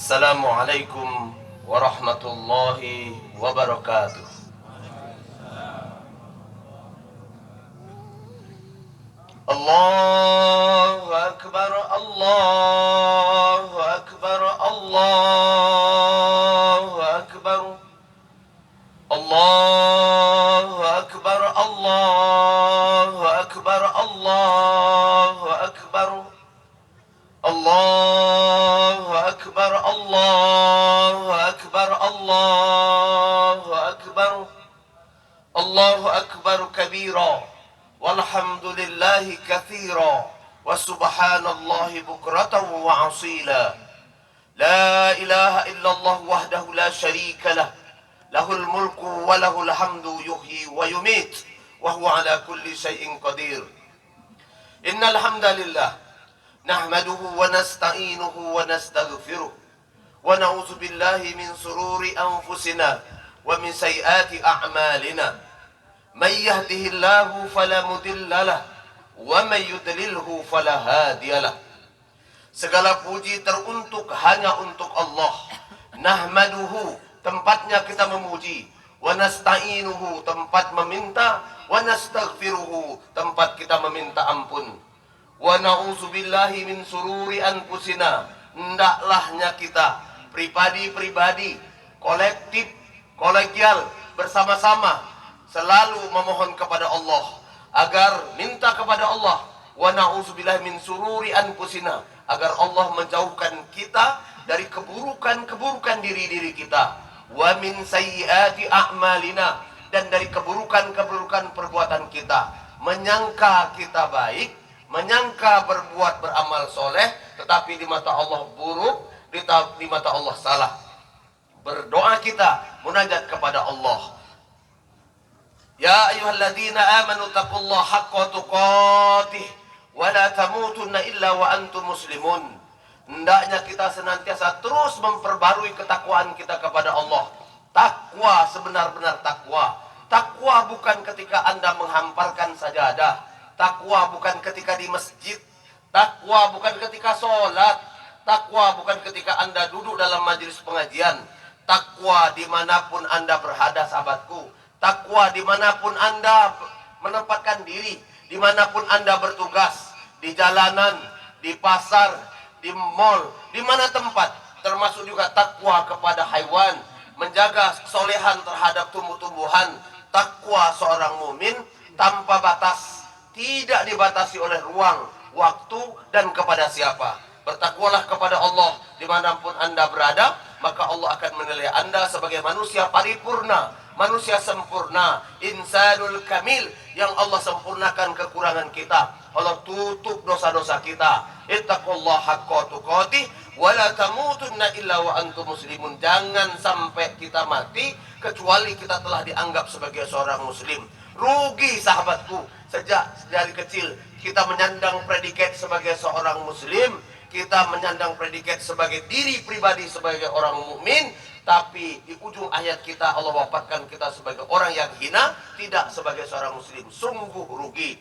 Assalamualaikum warahmatullahi wabarakatuh. Allahu Akbar, Allahu Akbar, Allahu Akbar, Allahu Akbar, Allahu Akbar, Allahu Akbar, Allahu Akbar, Allahu Akbar, Allahu Akbar, Allahu Akbar kabira, walhamdulillahi katsira, wa subhanallahi bukratan wa asila. La ilaha illallah wahdahu la syarika lah, lahul mulku wa lahul hamdu yuhyi wa yumit, wa huwa ala kulli syai'in qadir. Innal hamdalillah nahmaduhu wa nasta'inuhu wa nastaghfiruh wa na'udzu billahi min sururi anfusina wa min sayyiati a'malina. May yahdihillahu fala mudilla lah wa may yudlilhu fala hadiyalah. Segala puji teruntuk hanya untuk Allah. Nahmaduhu, tempatnya kita memuji, wa nasta'inuhu, tempat meminta, wa nastaghfiruhu, tempat kita meminta ampun. Wa na'udzubillahi min sururi anfusina, hendaklahnya kita pribadi-pribadi, kolektif, kolegial, bersama-sama selalu memohon kepada Allah agar minta kepada Allah. Wa na'udzubillahi min sururi anfusina, agar Allah menjauhkan kita dari keburukan-keburukan diri-diri kita. Wa min sayyiati a'malina, dan dari keburukan-keburukan perbuatan kita. Menyangka kita baik, menyangka berbuat beramal soleh, tetapi di mata Allah buruk, di mata Allah salah. Berdoa kita, munajat kepada Allah. Ya ayyuhalladzina amanu taqullaha haqqa tuqatih wa la tamutunna illa wa antum muslimun. Hendaknya kita senantiasa terus memperbarui ketakwaan kita kepada Allah. Takwa sebenar-benar takwa. Takwa bukan ketika Anda menghamparkan sajadah. Takwa bukan ketika di masjid. Takwa bukan ketika sholat. Takwa bukan ketika Anda duduk dalam majelis pengajian. Takwa dimanapun Anda berada, sahabatku. Takwa dimanapun Anda menempatkan diri, dimanapun Anda bertugas, di jalanan, di pasar, di mall, di mana tempat. Termasuk juga takwa kepada haiwan, menjaga kesolehan terhadap tumbuh-tumbuhan. Takwa seorang mukmin tanpa batas, tidak dibatasi oleh ruang, waktu, dan kepada siapa. Bertakwalah kepada Allah dimanapun Anda berada, maka Allah akan menilai Anda sebagai manusia paripurna, manusia sempurna, insanul kamil, yang Allah sempurnakan kekurangan kita. Allah tutup dosa-dosa kita. Ittaqullaha haqqa tuqatih wa la tamutunna illa wa antum muslimun. Jangan sampai kita mati kecuali kita telah dianggap sebagai seorang muslim. Rugi, sahabatku, sejak dari kecil kita menyandang predikat sebagai seorang muslim, kita menyandang predikat sebagai diri pribadi sebagai orang mukmin, tapi di ujung ayat kita Allah wafatkan kita sebagai orang yang hina, tidak sebagai seorang muslim. Sungguh rugi.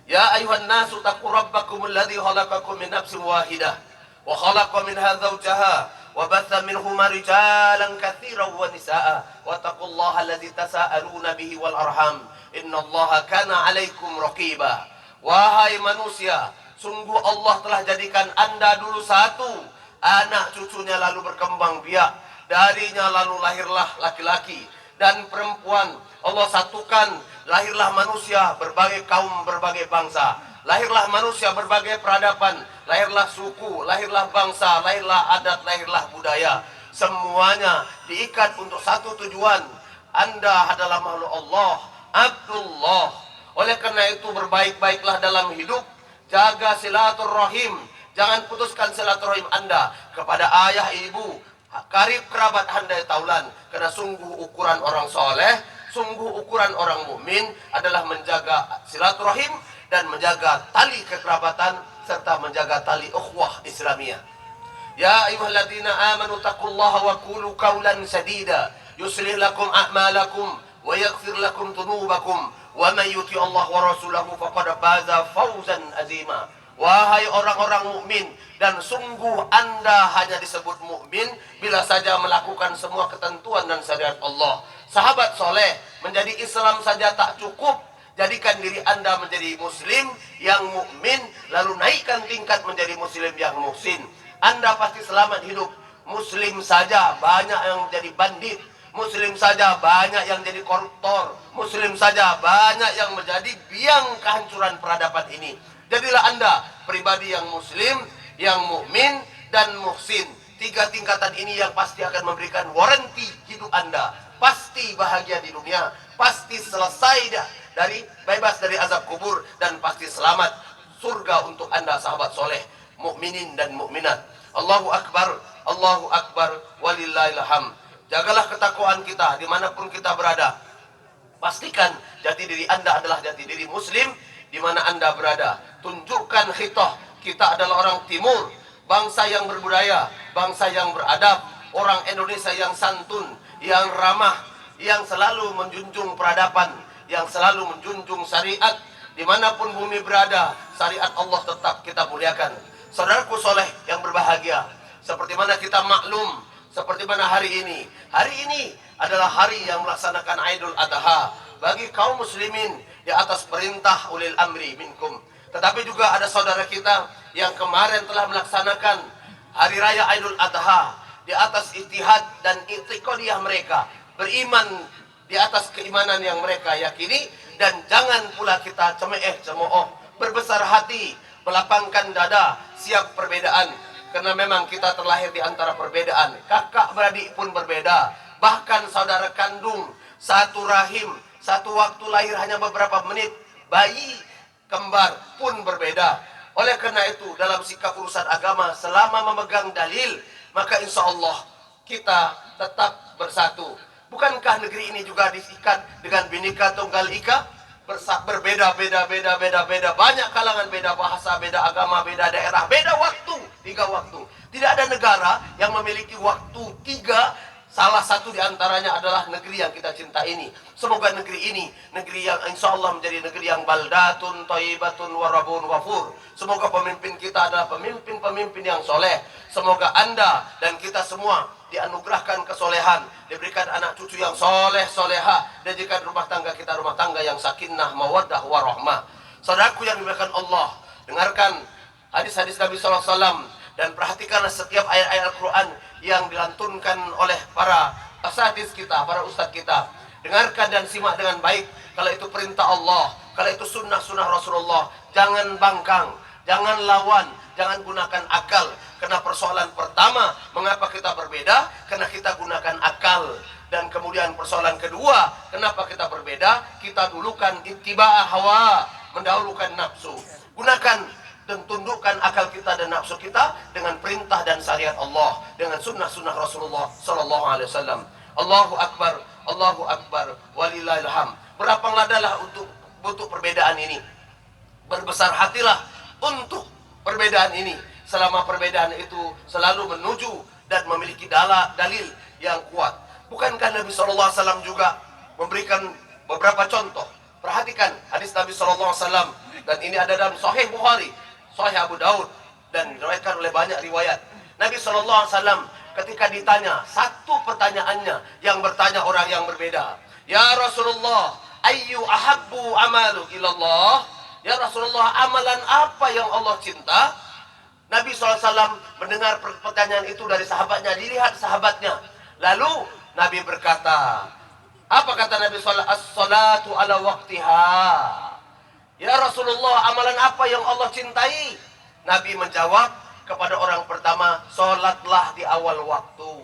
Ya ayuhan nasu taqu rabbakum alladhi khalaqakum min nafsin wahidah wa khalaqa minha zawjaha wa batha minhuma rijalan katsiran wa nisaa wa taqullaha alladhi tasaaluna bihi wal arham innallaha kana 'alaikum raqiba. Wahai manusia, sungguh Allah telah jadikan Anda dulu satu, anak cucunya lalu berkembang biak, darinya lalu lahirlah laki-laki dan perempuan. Allah satukan, lahirlah manusia berbagai kaum, berbagai bangsa. Lahirlah manusia berbagai peradaban, lahirlah suku, lahirlah bangsa, lahirlah adat, lahirlah budaya. Semuanya diikat untuk satu tujuan. Anda adalah makhluk Allah, Abdullah. Oleh karena itu berbaik-baiklah dalam hidup. Jaga silaturahim. Jangan putuskan silaturahim Anda kepada ayah, ibu, karib kerabat Anda taulan. Karena sungguh ukuran orang soleh, sungguh ukuran orang mukmin adalah menjaga silaturahim dan menjaga tali kekerabatan serta menjaga tali ukhuwah Islamiyah. Ya ayyuhalladzina amanu taqullaha wa qulu qawlan sadida yuslih lakum a'malakum wa yaghfir lakum dhunubakum wa may yuti Allah wa rasulahu faqad faza fawzan azima. Wahai orang-orang mukmin, dan sungguh Anda hanya disebut mukmin bila saja melakukan semua ketentuan dan syariat Allah. Sahabat soleh, menjadi Islam saja tak cukup. Jadikan diri Anda menjadi muslim yang mukmin, lalu naikkan tingkat menjadi muslim yang muhsin. Anda pasti selamat hidup. Muslim saja banyak yang menjadi bandit, muslim saja banyak yang jadi koruptor, muslim saja banyak yang menjadi biang kehancuran peradaban ini. Jadilah Anda pribadi yang muslim, yang mukmin dan muhsin. 3 tingkatan ini yang pasti akan memberikan waranti hidup Anda. Pasti bahagia di dunia, pasti selesai dari bebas dari azab kubur, dan pasti selamat surga untuk Anda sahabat soleh, mukminin dan mukminat. Allahu Akbar, Allahu Akbar, walillahil hamd. Jagalah ketakwaan kita dimanapun kita berada. Pastikan jati diri Anda adalah jati diri muslim di mana Anda berada. Tunjukkan khitoh, kita adalah orang timur, bangsa yang berbudaya, bangsa yang beradab, orang Indonesia yang santun, yang ramah, yang selalu menjunjung peradaban, yang selalu menjunjung syariat. Dimanapun bumi berada, syariat Allah tetap kita muliakan. Saudaraku soleh yang berbahagia, seperti mana kita maklum, seperti mana hari ini adalah hari yang melaksanakan Idul Adha bagi kaum muslimin di atas perintah ulil amri minkum. Tetapi juga ada saudara kita yang kemarin telah melaksanakan hari raya Idul Adha di atas ijtihad dan i'tiqadiyah mereka, beriman di atas keimanan yang mereka yakini. Dan jangan pula kita cemooh, berbesar hati, melapangkan dada, siap perbedaan. Karena memang kita terlahir di antara perbedaan. Kakak beradik pun berbeda, bahkan saudara kandung satu rahim, satu waktu lahir hanya beberapa menit, bayi kembar pun berbeda. Oleh karena itu, dalam sikap urusan agama, selama memegang dalil, maka insya Allah kita tetap bersatu. Bukankah negeri ini juga diikat dengan Bhinneka Tunggal Ika? Berbeda, beda, banyak kalangan, beda bahasa, beda agama, beda daerah, beda waktu, 3 waktu. Tidak ada negara yang memiliki waktu 3. Salah satu di antaranya adalah negeri yang kita cinta ini. Semoga negeri ini, negeri yang insya Allah menjadi negeri yang baldatun, thayyibatun, warabun, wafur. Semoga pemimpin kita adalah pemimpin-pemimpin yang soleh. Semoga Anda dan kita semua dianugerahkan kesolehan, diberikan anak cucu yang soleh, soleha, dan jika rumah tangga kita rumah tangga yang sakinah, mawaddah, warahmah. Saudaraku yang dimuliakan Allah, dengarkan hadis-hadis Nabi SAW dan perhatikanlah setiap ayat-ayat Al-Quran yang dilantunkan oleh para asatidz kita, para ustadz kita. Dengarkan dan simak dengan baik. Kalau itu perintah Allah, kalau itu sunnah-sunnah Rasulullah, jangan bangkang, jangan lawan, jangan gunakan akal. Karena persoalan pertama, mengapa kita berbeda? Karena kita gunakan akal. Dan kemudian persoalan kedua, kenapa kita berbeda? Kita dulukan ittiba' hawa, mendahulukan nafsu. Gunakan dan tundukkan akal kita dan nafsu kita dengan perintah dan syariat Allah, dengan sunnah-sunnah Rasulullah Sallallahu Alaihi Wasallam. Allahu Akbar, walillahil hamd. Berlapang-ladalah untuk perbedaan ini. Berbesar hatilah untuk perbedaan ini. Selama perbedaan itu selalu menuju dan memiliki dalil yang kuat. Bukankah Nabi Sallallahu Alaihi Wasallam juga memberikan beberapa contoh? Perhatikan hadis Nabi Sallallahu Alaihi Wasallam, dan ini ada dalam Sahih Bukhari, Sahih Abu Daud, dan diriwayatkan oleh banyak riwayat. Nabi SAW ketika ditanya, satu pertanyaannya yang bertanya orang yang berbeda. Ya Rasulullah, ayyu ahabbu amalu ilallah? Ya Rasulullah, amalan apa yang Allah cinta? Nabi SAW mendengar pertanyaan itu dari sahabatnya, dilihat sahabatnya. Lalu Nabi berkata, apa kata Nabi SAW? As-salatu ala waqtiha. Ya Rasulullah, amalan apa yang Allah cintai? Nabi menjawab kepada orang pertama, sholatlah di awal waktu.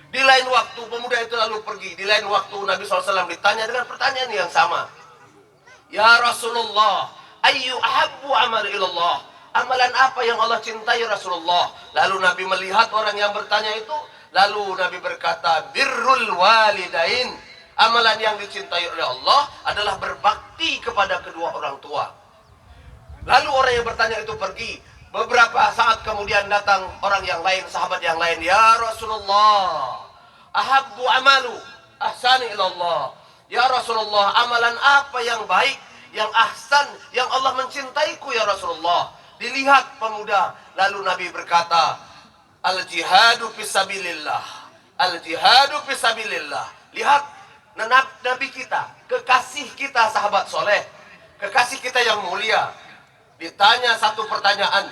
Di lain waktu pemuda itu lalu pergi. Di lain waktu Nabi SAW ditanya dengan pertanyaan yang sama. Ya Rasulullah, ayyu ahabbu amal ilallah? Amalan apa yang Allah cintai Rasulullah? Lalu Nabi melihat orang yang bertanya itu. Lalu Nabi berkata, birrul walidain. Amalan yang dicintai oleh Allah adalah berbakti kepada kedua orang tua. Lalu orang yang bertanya itu pergi. Beberapa saat kemudian datang orang yang lain, sahabat yang lain. Ya Rasulullah, ahabbu amalu ahsani ilallah. Ya Rasulullah, amalan apa yang baik, yang ahsan, yang Allah mencintaiku ya Rasulullah? Dilihat pemuda. Lalu Nabi berkata, al-jihadu fisabilillah. Al-jihadu fisabilillah. Lihat Nabi kita, kekasih kita, sahabat soleh, kekasih kita yang mulia, ditanya satu pertanyaan,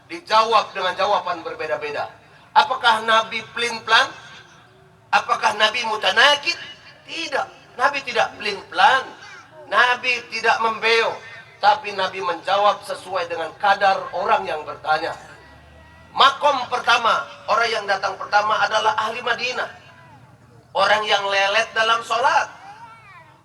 dijawab dengan jawaban berbeda-beda. Apakah Nabi pelin-pelan? Apakah Nabi mutanakid? Tidak. Nabi tidak pelin-pelan. Nabi tidak membeo. Tapi Nabi menjawab sesuai dengan kadar orang yang bertanya. Makom pertama, orang yang datang pertama adalah ahli Madinah. Orang yang lelet dalam sholat.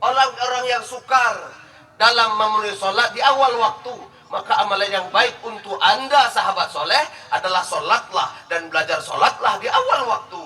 Orang-orang yang sukar dalam memenuhi sholat di awal waktu. Maka amalan yang baik untuk Anda, sahabat soleh, adalah sholatlah dan belajar sholatlah di awal waktu.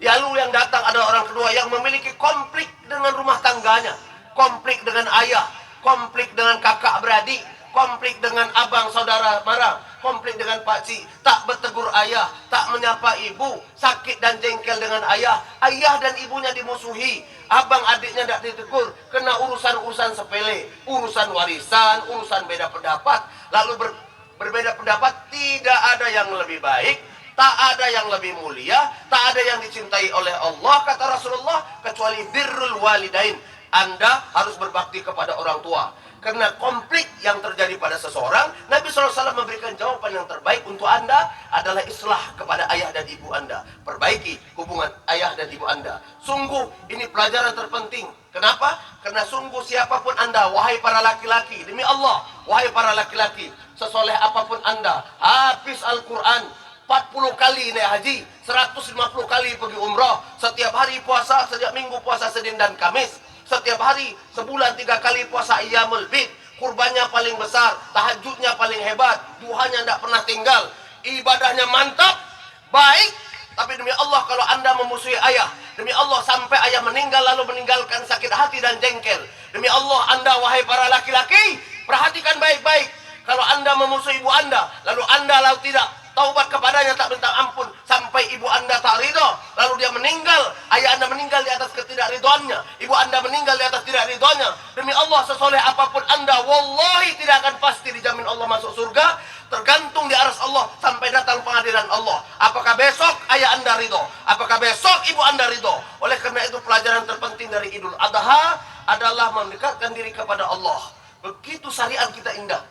Lalu yang datang ada orang kedua yang memiliki konflik dengan rumah tangganya. Konflik dengan ayah, konflik dengan kakak beradik, konflik dengan abang saudara mara, konflik dengan pakcik, tak bertegur ayah, tak menyapa ibu, sakit dan jengkel dengan ayah, ayah dan ibunya dimusuhi, abang adiknya tidak ditegur, kena urusan-urusan sepele, urusan warisan, urusan beda pendapat, lalu berbeda pendapat. Tidak ada yang lebih baik, tak ada yang lebih mulia, tak ada yang dicintai oleh Allah, kata Rasulullah, kecuali birrul walidain. Anda harus berbakti kepada orang tua. Karena konflik yang terjadi pada seseorang, Nabi SAW memberikan jawaban yang terbaik untuk Anda adalah islah kepada ayah dan ibu Anda. Perbaiki hubungan ayah dan ibu Anda. Sungguh ini pelajaran terpenting. Kenapa? Karena sungguh siapapun Anda, wahai para laki-laki, demi Allah, wahai para laki-laki, sesoleh apapun Anda, hafiz Al-Quran 40 kali naik haji, 150 kali pergi umrah, setiap hari puasa, setiap minggu puasa Senin dan Kamis, setiap hari sebulan 3 kali puasa Ayyamul Bid, kurbannya paling besar, tahajudnya paling hebat, duhanya tidak pernah tinggal, ibadahnya mantap, baik. Tapi demi Allah, kalau Anda memusuhi ayah, demi Allah sampai ayah meninggal lalu meninggalkan sakit hati dan jengkel, demi Allah Anda, wahai para laki-laki, perhatikan baik-baik. Kalau Anda memusuhi ibu Anda, lalu Anda lalu tidak taubat kepadanya, tak minta ampun sampai ibu Anda tak ridho, lalu dia meninggal, ayah Anda meninggal di atas ketidakridhoannya, ibu Anda meninggal di atas tidak ridhonya, demi Allah sesoleh apapun Anda, wallahi tidak akan pasti dijamin Allah masuk surga, tergantung di aras Allah sampai datang pengadilan Allah. Apakah besok ayah Anda ridho? Apakah besok ibu Anda ridho? Oleh karena itu pelajaran terpenting dari Idul Adha adalah mendekatkan diri kepada Allah. Begitu syariat kita indah.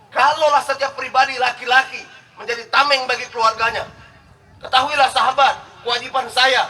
Kalaulah setiap pribadi laki-laki menjadi tameng bagi keluarganya, ketahuilah sahabat, kewajiban saya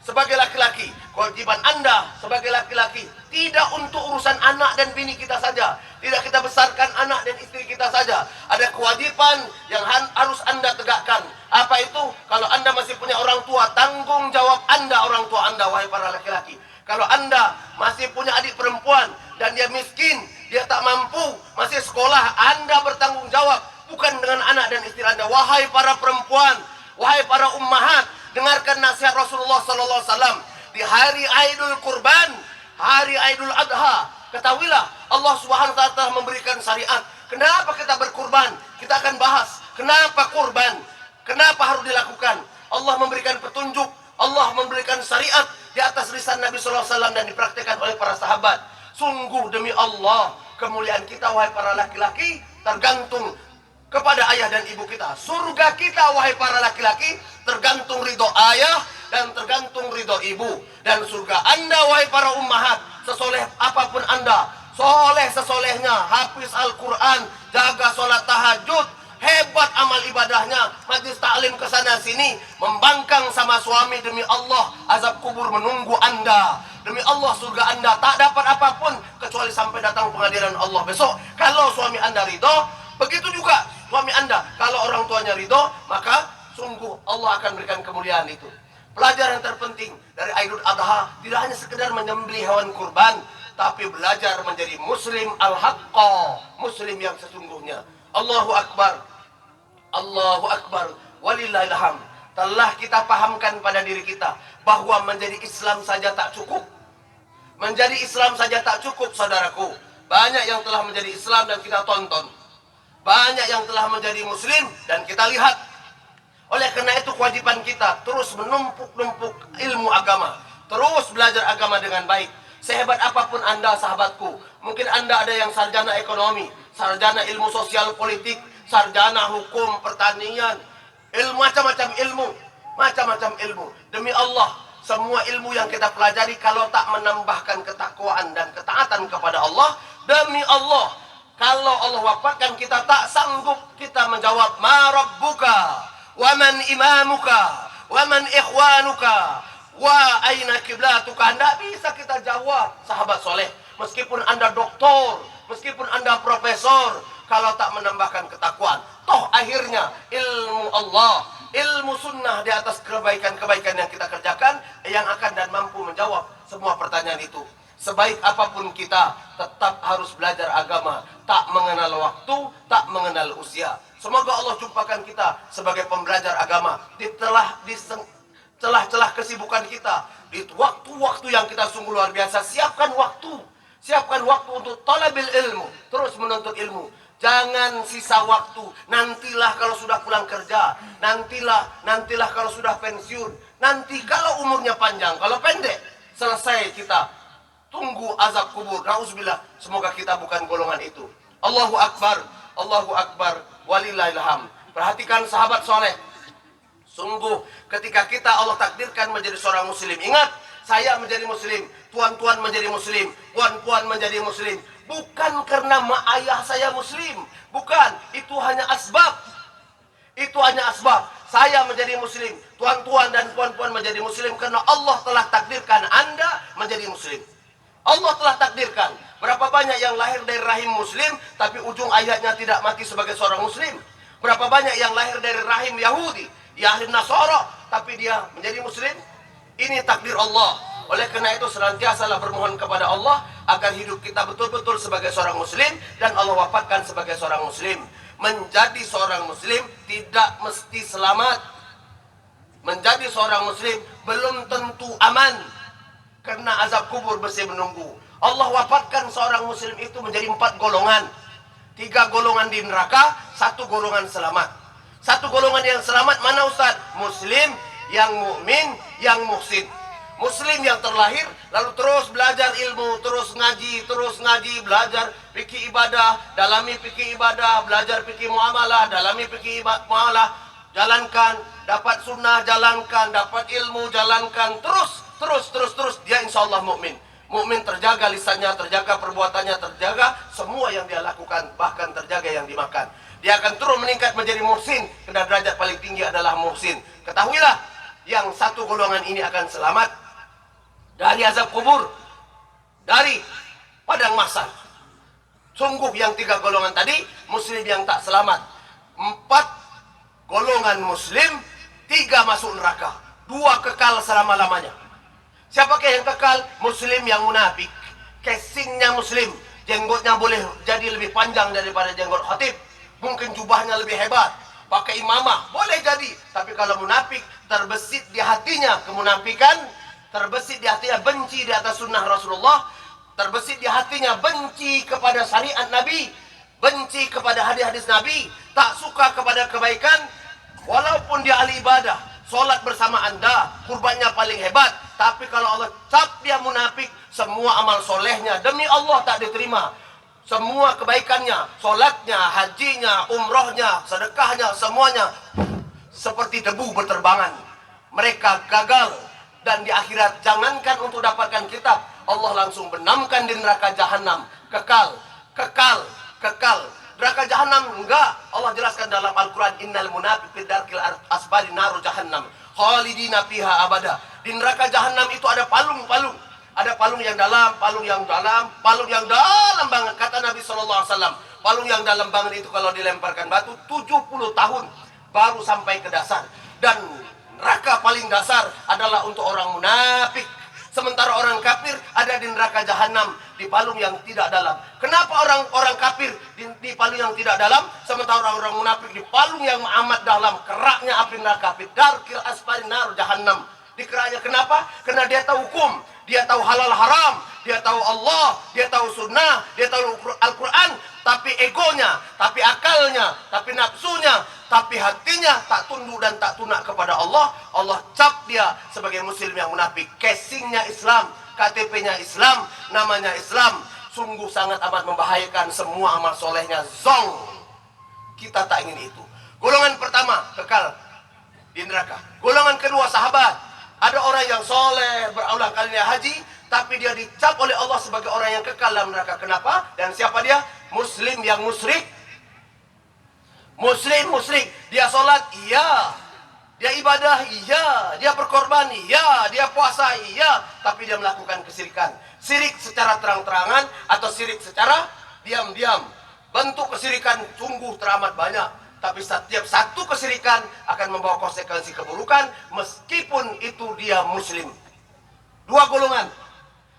sebagai laki-laki, kewajiban Anda sebagai laki-laki, tidak untuk urusan anak dan bini kita saja, tidak kita besarkan anak dan istri kita saja. Ada kewajiban yang harus Anda tegakkan. Apa itu? Kalau Anda masih punya orang tua, tanggung jawab Anda orang tua Anda, wahai para laki-laki. Kalau Anda masih punya adik perempuan dan dia miskin, dia tak mampu, masih sekolah, Anda bertanggung jawab, bukan dengan anak dan istri Anda. Wahai para perempuan, wahai para ummahat, dengarkan nasihat Rasulullah SAW di hari Aidul Kurban, hari Aidul Adha. Ketahuilah Allah Subhanahu wa taala memberikan syariat. Kenapa kita berkurban? Kita akan bahas kenapa kurban, kenapa harus dilakukan. Allah memberikan petunjuk, Allah memberikan syariat di atas lisan Nabi SAW dan dipraktikkan oleh para sahabat. Sungguh demi Allah, kemuliaan kita wahai para laki-laki tergantung kepada ayah dan ibu kita. Surga kita wahai para laki-laki tergantung ridho ayah dan tergantung ridho ibu. Dan surga Anda wahai para ummahat, sesoleh apapun Anda, soleh sesolehnya, hafiz Al-Quran, jaga sholat tahajud, hebat amal ibadahnya, majlis taklim kesana sini, membangkang sama suami, demi Allah azab kubur menunggu Anda. Demi Allah surga Anda tak dapat apapun kecuali sampai datang pengadilan Allah besok. Kalau suami Anda ridho, begitu juga suami Anda. Kalau orang tuanya ridho, maka sungguh Allah akan berikan kemuliaan itu. Pelajaran terpenting dari Aidul Adha tidak hanya sekedar menyembelih hewan kurban, tapi belajar menjadi muslim al-haqqa, muslim yang sesungguhnya. Allahu Akbar, Allahu Akbar, walillahil hamd. Telah kita pahamkan pada diri kita bahwa menjadi Islam saja tak cukup. Menjadi Islam saja tak cukup, saudaraku. Banyak yang telah menjadi Islam dan kita tonton. Banyak yang telah menjadi Muslim dan kita lihat. Oleh karena itu kewajiban kita terus menumpuk-numpuk ilmu agama, terus belajar agama dengan baik. Sehebat apapun Anda, sahabatku, mungkin Anda ada yang sarjana ekonomi, sarjana ilmu sosial politik, sarjana hukum pertanian, macam-macam ilmu. Demi Allah, semua ilmu yang kita pelajari kalau tak menambahkan ketakwaan dan ketaatan kepada Allah, demi Allah, kalau Allah wafatkan kita tak sanggup kita menjawab ma rabbuka wa man imamuka wa man ikhwanuka wa aina kiblatuka. Tidak bisa kita jawab, sahabat soleh. Meskipun Anda doktor, meskipun Anda profesor, kalau tak menambahkan ketakwaan, toh akhirnya ilmu Allah, ilmu sunnah di atas kebaikan-kebaikan yang kita kerjakan yang akan dan mampu menjawab semua pertanyaan itu. Sebaik apapun kita, tetap harus belajar agama, tak mengenal waktu, tak mengenal usia. Semoga Allah jumpakan kita sebagai pembelajar agama di celah-celah kesibukan kita, di waktu-waktu yang kita sungguh luar biasa. Siapkan waktu untuk talabil ilmu, terus menuntut ilmu. Jangan sisa waktu, nantilah kalau sudah pulang kerja, nantilah kalau sudah pensiun, nanti kalau umurnya panjang, kalau pendek, selesai kita tunggu azab kubur. Nauzubillah, semoga kita bukan golongan itu. Allahu Akbar, walillahil hamd. Perhatikan sahabat soleh, sungguh ketika kita Allah takdirkan menjadi seorang muslim, ingat, saya menjadi muslim, tuan-tuan menjadi muslim, puan-puan menjadi muslim, bukan karena ayah saya muslim, bukan, itu hanya asbab. Saya menjadi muslim, tuan-tuan dan puan-puan menjadi muslim karena Allah telah takdirkan Anda menjadi muslim. Allah telah takdirkan. Berapa banyak yang lahir dari rahim muslim tapi ujung ayatnya tidak mati sebagai seorang muslim. Berapa banyak yang lahir dari rahim Yahudi, Yahudi Nasara, tapi dia menjadi muslim. Ini takdir Allah. Oleh karena itu senantiasalah bermohon kepada Allah agar hidup kita betul-betul sebagai seorang muslim dan Allah wafatkan sebagai seorang muslim. Menjadi seorang muslim tidak mesti selamat. Menjadi seorang muslim belum tentu aman, karena azab kubur masih menunggu. Allah wafatkan seorang muslim itu menjadi 4 golongan. 3 golongan di neraka, 1 golongan selamat. 1 golongan yang selamat mana Ustaz? Muslim yang mukmin, yang muhsin. Muslim yang terlahir lalu terus belajar ilmu, terus ngaji, belajar fikih ibadah, dalami fikih ibadah, belajar fikih muamalah, dalami fikih muamalah, jalankan, dapat sunnah jalankan, dapat ilmu jalankan, terus dia insya Allah mukmin. Mukmin terjaga lisannya, terjaga perbuatannya, terjaga semua yang dia lakukan, bahkan terjaga yang dimakan. Dia akan terus meningkat menjadi muhsin, karena derajat paling tinggi adalah muhsin. Ketahuilah, yang 1 golongan ini akan selamat dari azab kubur, dari padang mahsyar. Sungguh yang 3 golongan tadi muslim yang tak selamat. 4 golongan muslim, 3 masuk neraka, 2 kekal selama-lamanya. Siapakah yang kekal? Muslim yang munafik. Casingnya muslim, jenggotnya boleh jadi lebih panjang daripada jenggot khatib, mungkin jubahnya lebih hebat, pakai imamah, boleh jadi. Tapi kalau munafik, terbesit di hatinya kemunafikan, terbesit di hatinya benci di atas sunnah Rasulullah, terbesit di hatinya benci kepada syariat Nabi, benci kepada hadis-hadis Nabi, tak suka kepada kebaikan. Walaupun dia ahli ibadah, sholat bersama Anda, kurbannya paling hebat, tapi kalau Allah cap dia munafik, semua amal solehnya demi Allah tak diterima. Semua kebaikannya, sholatnya, hajinya, umrohnya, sedekahnya, semuanya seperti debu berterbangan. Mereka gagal. Dan di akhirat, jangankan untuk dapatkan kitab, Allah langsung benamkan di neraka jahanam. Kekal. Neraka jahanam enggak. Allah jelaskan dalam Al-Quran, innal munafiq fi darkil asfali naru jahannam khalidina fiha abada. Di neraka jahanam itu ada palung-palung. Ada palung yang dalam, palung yang dalam banget. Kata Nabi SAW, palung yang dalam banget itu kalau dilemparkan batu 70 tahun baru sampai ke dasar. Dan neraka paling dasar adalah untuk orang munafik. Sementara orang kafir ada di neraka jahanam, di palung yang tidak dalam. Kenapa orang kafir di palung yang tidak dalam, sementara orang munafik di palung yang amat dalam, keraknya api neraka, darkil asfali nar jahannam. Dikeraknya kenapa? Karena dia tahu hukum, dia tahu halal haram, dia tahu Allah, dia tahu sunnah, dia tahu Al-Quran, tapi egonya, tapi akalnya, tapi nafsunya, tapi hatinya tak tunduk dan tak tunak kepada Allah. Allah cap dia sebagai muslim yang munafik. Casingnya Islam, KTP-nya Islam, namanya Islam, sungguh sangat amat membahayakan semua amal solehnya. Zong. Kita tak ingin itu. Golongan pertama kekal di neraka. Golongan kedua sahabat. Ada orang yang soleh, berulang kalinya haji, tapi dia dicap oleh Allah sebagai orang yang kekal dalam neraka. Kenapa? Dan siapa dia? Muslim yang musyrik. Muslim musyrik. Dia sholat, iya. Dia ibadah, iya. Dia berkorban, iya. Dia puasa, iya. Tapi dia melakukan kesirikan. Sirik secara terang-terangan atau sirik secara diam-diam. Bentuk kesirikan sungguh teramat banyak. Tapi setiap satu kesirikan akan membawa konsekuensi keburukan meskipun itu dia muslim. Dua golongan.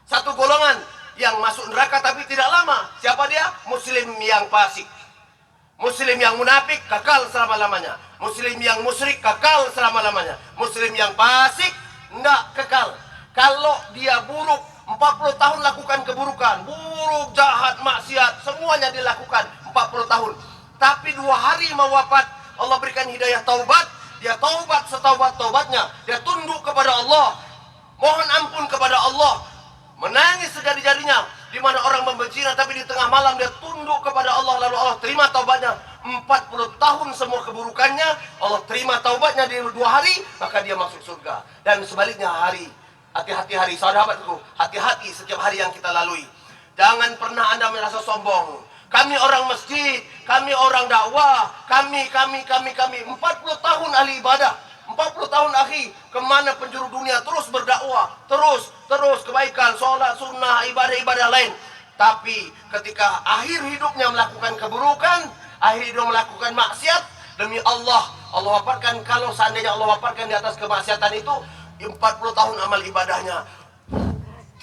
Satu golongan yang masuk neraka tapi tidak lama. Siapa dia? Muslim yang fasik. Muslim yang munafik kekal selama-lamanya. Muslim yang musyrik kekal selama-lamanya. Muslim yang fasik tidak kekal. Kalau dia buruk 40 tahun lakukan keburukan, buruk, jahat, maksiat, semuanya dilakukan 40 tahun. Tapi 2 hari mau wafat, Allah berikan hidayah taubat. Dia taubat setaubat-taubatnya. Dia tunduk kepada Allah. Mohon ampun kepada Allah. Menangis sejadi-jadinya. Di mana orang membencina, tapi di tengah malam dia tunduk kepada Allah. Lalu Allah terima taubatnya. 40 tahun semua keburukannya, Allah terima taubatnya di 2 hari, maka dia masuk surga. Dan sebaliknya hari, hati-hati hari, sahabatku, hati-hati setiap hari yang kita lalui. Jangan pernah Anda merasa sombong. Kami orang masjid, kami orang dakwah, kami 40 tahun ahli ibadah, 40 tahun akhi, kemana penjuru dunia terus berdakwah, terus kebaikan, sholat, sunnah, ibadah-ibadah lain. Tapi ketika akhir hidupnya melakukan keburukan, akhir hidup melakukan maksiat, demi Allah, Allah wafatkan, kalau seandainya Allah wafatkan di atas kemaksiatan itu, 40 tahun amal ibadahnya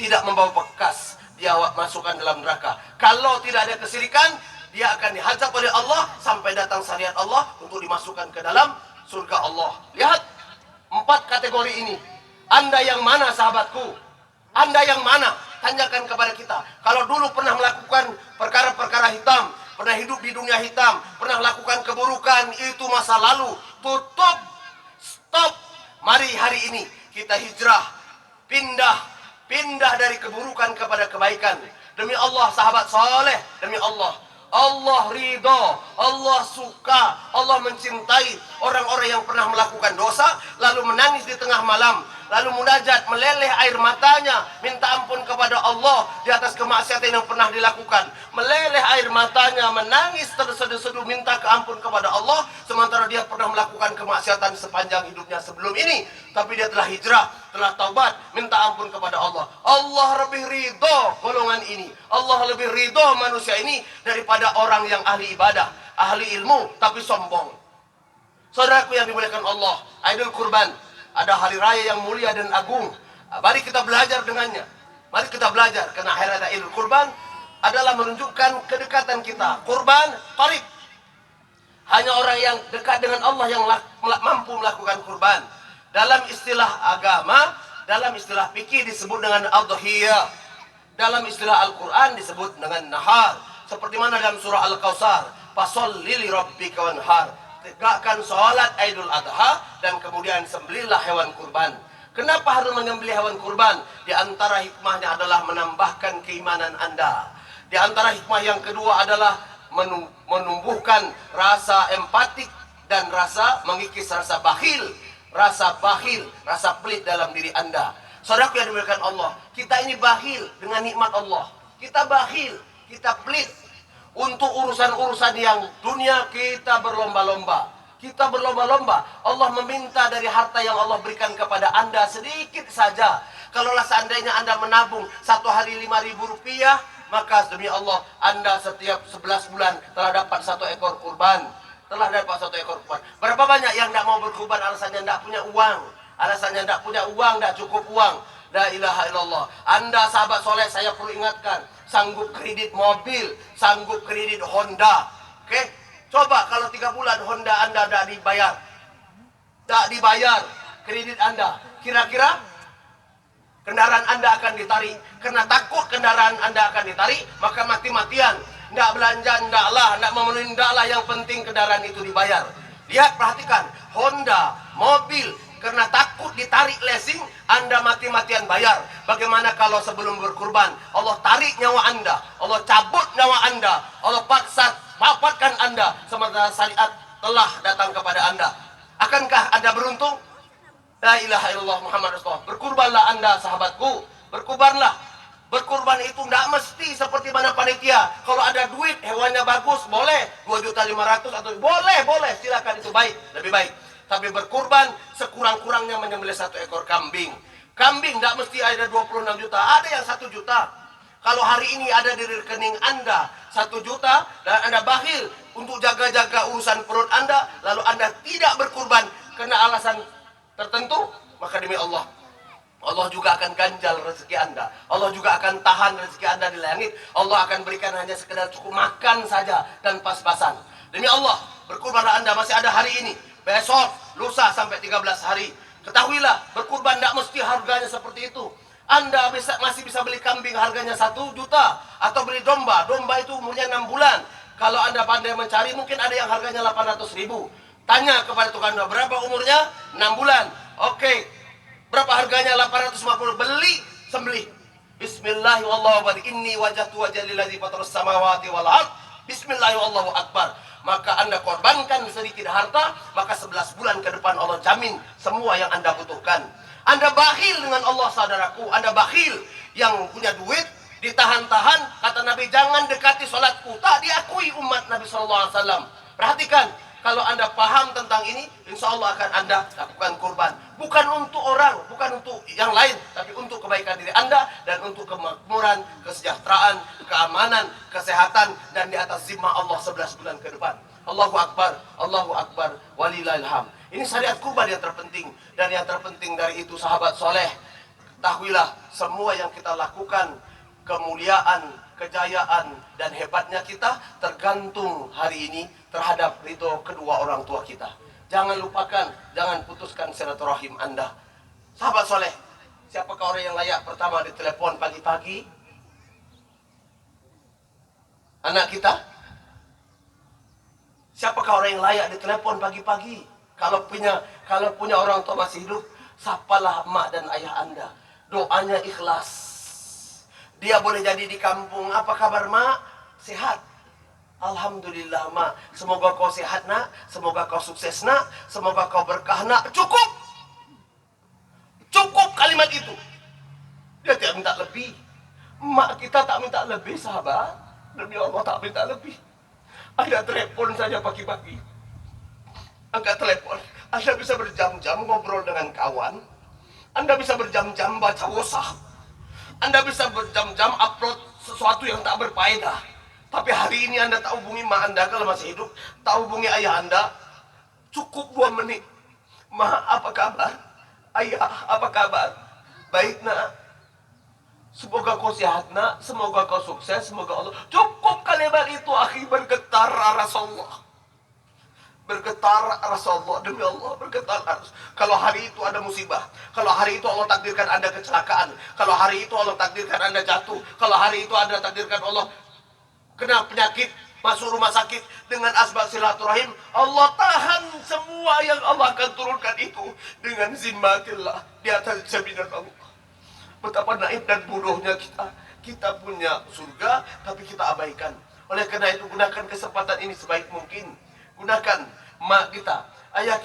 tidak membawa bekas, dia masukkan dalam neraka. Kalau tidak ada kesirikan, dia akan dihazab oleh Allah sampai datang syariat Allah untuk dimasukkan ke dalam surga Allah. Lihat 4 kategori ini. Anda yang mana sahabatku? Anda yang mana? Tanyakan kepada kita. Kalau dulu pernah melakukan perkara-perkara hitam, pernah hidup di dunia hitam, pernah melakukan keburukan, itu masa lalu. Tutup, stop. Mari hari ini kita hijrah, pindah dari keburukan kepada kebaikan. Demi Allah sahabat soleh, demi Allah. Allah ridho, Allah suka, Allah mencintai orang-orang yang pernah melakukan dosa, lalu menangis di tengah malam, lalu munajat, meleleh air matanya, minta ampun kepada Allah di atas kemaksiatan yang pernah dilakukan. Meleleh air matanya, menangis terseduh-seduh, minta keampun kepada Allah, sementara dia pernah melakukan kemaksiatan sepanjang hidupnya sebelum ini. Tapi dia telah hijrah, telah taubat, minta ampun kepada Allah. Allah lebih ridho golongan ini. Allah lebih ridho manusia ini daripada orang yang ahli ibadah, ahli ilmu, tapi sombong. Saudaraku yang dimuliakan Allah, Idul Kurban, ada hari raya yang mulia dan agung. Mari kita belajar dengannya. Mari kita belajar, karena hari raya Idul Kurban adalah menunjukkan kedekatan kita. Kurban, qarib. Hanya orang yang dekat dengan Allah yang mampu melakukan kurban. Dalam istilah agama, dalam istilah fikih disebut dengan adhiyah. Dalam istilah Al-Quran disebut dengan nahar. Seperti mana dalam surah Al-Kautsar, fasholli li rabbika wanhar. Tegakkan sholat Idul Adha dan kemudian sembelihlah hewan kurban. Kenapa harus menyembelih hewan kurban? Di antara hikmahnya adalah menambahkan keimanan Anda. Di antara hikmah yang kedua adalah menumbuhkan rasa empatik dan rasa mengikis rasa bakhil, rasa pelit dalam diri Anda. Saudaraku yang dimuliakan Allah, kita ini bakhil dengan nikmat Allah. Kita bakhil, kita pelit. Untuk urusan-urusan yang dunia kita berlomba-lomba. Kita berlomba-lomba. Allah meminta dari harta yang Allah berikan kepada Anda sedikit saja. Kalaulah seandainya Anda menabung 1 hari 5.000 rupiah, maka demi Allah Anda setiap 11 bulan telah dapat 1 ekor kurban. Telah dapat 1 ekor kurban. Berapa banyak yang tidak mau berkurban alasannya tidak punya uang? Alasannya tidak punya uang, tidak cukup uang. La ilaha illallah. Anda sahabat soleh, saya perlu ingatkan, sanggup kredit mobil, sanggup kredit Honda. Oke? Coba kalau 3 bulan Honda Anda tidak dibayar. Tak dibayar kredit Anda. Kira-kira kendaraan Anda akan ditarik. Karena takut kendaraan Anda akan ditarik, maka mati-matian. Tidak belanja, tidak memenuhi, tidak, yang penting kendaraan itu dibayar. Lihat, perhatikan, Honda, mobil karena takut ditarik lesing, Anda mati-matian bayar. Bagaimana kalau sebelum berkurban Allah tarik nyawa Anda, Allah cabut nyawa Anda, Allah paksa wafatkan Anda, sementara syariat telah datang kepada Anda? Akankah Anda beruntung? La ilaha illallah Muhammad Rasulullah. Berkurbanlah Anda sahabatku, berkurbanlah. Berkurban itu tidak mesti seperti mana panitia. Kalau ada duit, hewannya bagus, boleh 2.500.000 atau boleh, silakan, itu baik, lebih baik. Tapi berkurban sekurang-kurangnya menyembelih 1 ekor kambing. Kambing tidak mesti ada 26 juta, ada yang 1 juta. Kalau hari ini ada di rekening Anda 1 juta dan Anda bakhil untuk jaga-jaga urusan perut Anda, lalu Anda tidak berkurban karena alasan tertentu, maka demi Allah, Allah juga akan ganjal rezeki Anda. Allah juga akan tahan rezeki Anda di langit. Allah akan berikan hanya sekedar cukup makan saja dan pas-pasan. Demi Allah, berkurbanlah Anda, masih ada hari ini, besok, lusa sampai 13 hari. Ketahuilah, berkurban tidak mesti harganya seperti itu. Anda masih bisa beli kambing harganya 1 juta. Atau beli domba. Domba itu umurnya 6 bulan. Kalau Anda pandai mencari, mungkin ada yang harganya 800.000. Tanya kepada tukang domba, berapa umurnya? 6 bulan. Oke, berapa harganya? 850. Beli, sembelih. Bismillahirrahmanirrahim. Inni wajhtu wajhi lillazi fatarus samawati wal ard. Bismillahirrahmanirrahim akbar. Maka Anda korbankan sedikit harta, maka 11 bulan ke depan Allah jamin semua yang Anda butuhkan. Anda bakhil dengan Allah, saudaraku. Anda bakhil yang punya duit, ditahan-tahan. Kata Nabi, jangan dekati sholatku. Tak diakui umat Nabi SAW. Perhatikan, kalau Anda paham tentang ini, insya Allah akan Anda lakukan kurban. Bukan untuk orang, bukan untuk yang lain, tapi untuk kebaikan diri Anda dan untuk kemakmuran, kesejahteraan, keamanan, kesehatan, dan di atas zimmah Allah 11 bulan ke depan. Allahu Akbar, walillahilham. Ini syariat kurban yang terpenting. Dan yang terpenting dari itu, sahabat soleh, ketahuilah semua yang kita lakukan, kemuliaan, kejayaan, dan hebatnya kita tergantung hari ini terhadap ridho kedua orang tua kita. Jangan lupakan, jangan putuskan silaturahim Anda. Sahabat soleh, siapakah orang yang layak pertama ditelepon pagi-pagi? Anak kita? Siapakah orang yang layak ditelepon pagi-pagi? Kalau punya orang tua masih hidup, sapalah emak dan ayah Anda. Doanya ikhlas. Dia boleh jadi di kampung. Apa kabar, mak? Sehat? Alhamdulillah, mak. Semoga kau sehat, nak. Semoga kau sukses, nak. Semoga kau berkah, nak. Cukup. Cukup kalimat itu. Dia tidak minta lebih. Mak kita tak minta lebih, sahabat. Demi Allah tak minta lebih. Anda telepon saja pagi-pagi. Angkat telepon. Anda bisa berjam-jam ngobrol dengan kawan. Anda bisa berjam-jam baca WhatsApp. Anda bisa berjam-jam upload sesuatu yang tak berfaedah. Tapi hari ini Anda tak hubungi mak Anda kalau masih hidup, tak hubungi ayah Anda, cukup 2 menit. Ma, apa kabar? Ayah, apa kabar? Baik, nak. Semoga kau sehat, nak. Semoga kau sukses. Semoga Allah. Cukup kalimat itu, akhi. Bergetar Rasulullah. Bergetar Rasulullah. Demi Allah, bergetar. Kalau hari itu ada musibah, kalau hari itu Allah takdirkan Anda kecelakaan, kalau hari itu Allah takdirkan Anda jatuh, kalau hari itu Anda takdirkan Allah kena penyakit, masuk rumah sakit, dengan asbab silaturahim, Allah tahan semua yang Allah akan turunkan itu dengan zimmatillah, di atas jaminan Allah. Betapa naif dan bodohnya kita. Kita punya surga, tapi kita abaikan. Oleh karena itu, gunakan kesempatan ini sebaik mungkin. Gunakan mak kita, ayah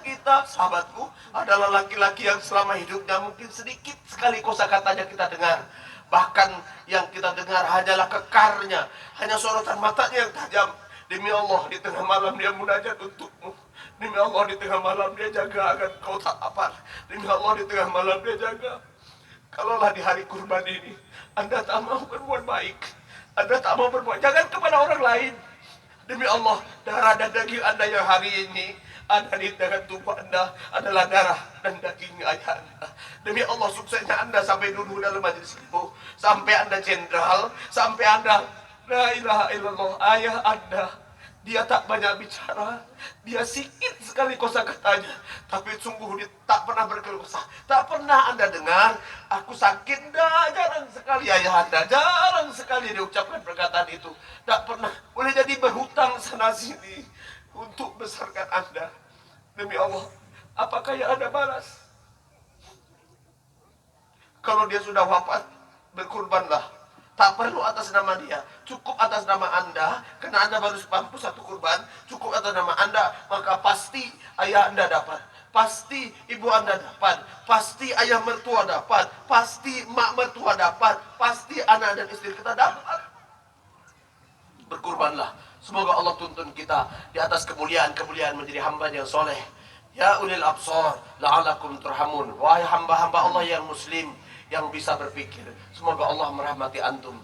kita, sahabatku, adalah laki-laki yang selama hidupnya mungkin sedikit sekali kosakatanya kita dengar. Bahkan yang kita dengar hanyalah kekarnya, hanya sorotan matanya yang tajam. Demi Allah, di tengah malam dia munajat untukmu. Demi Allah, di tengah malam dia jaga agar kau tak lapar. Demi Allah, di tengah malam dia jaga. Kalaulah di hari kurban ini Anda tak mau berbuat baik, Anda tak mau berbuat, jangan kepada orang lain. Demi Allah, darah dan daging Anda yang hari ini ada di tangan tubuh Anda adalah darah dan daging ayah Anda. Demi Allah, suksesnya Anda sampai dulu dalam majelis ilmu, sampai Anda jenderal, sampai Anda la ilaha illallah. Ayah Anda, dia tak banyak bicara, dia sikit sekali kosakatanya, tapi sungguh dia tak pernah berkeluh kesah. Tak pernah Anda dengar, aku sakit, jarang sekali ayah Anda, jarang sekali dia ucapkan perkataan itu. Tak pernah. Boleh jadi berhutang sana sini untuk besarkan Anda. Demi Allah, apakah yang Anda balas? Kalau dia sudah wafat, berkurbanlah. Tak perlu atas nama dia, cukup atas nama Anda, karena Anda baru mampu satu kurban, cukup atas nama Anda, maka pasti ayah Anda dapat, pasti ibu Anda dapat, pasti ayah mertua dapat, pasti mak mertua dapat, pasti anak dan istri kita dapat. Berkurbanlah. Semoga Allah tuntun kita di atas kemuliaan-kemuliaan menjadi hamba yang soleh. Ya ulil absar, la'alakum turhamun. Wahai hamba-hamba Allah yang muslim, yang bisa berpikir, semoga Allah merahmati antum.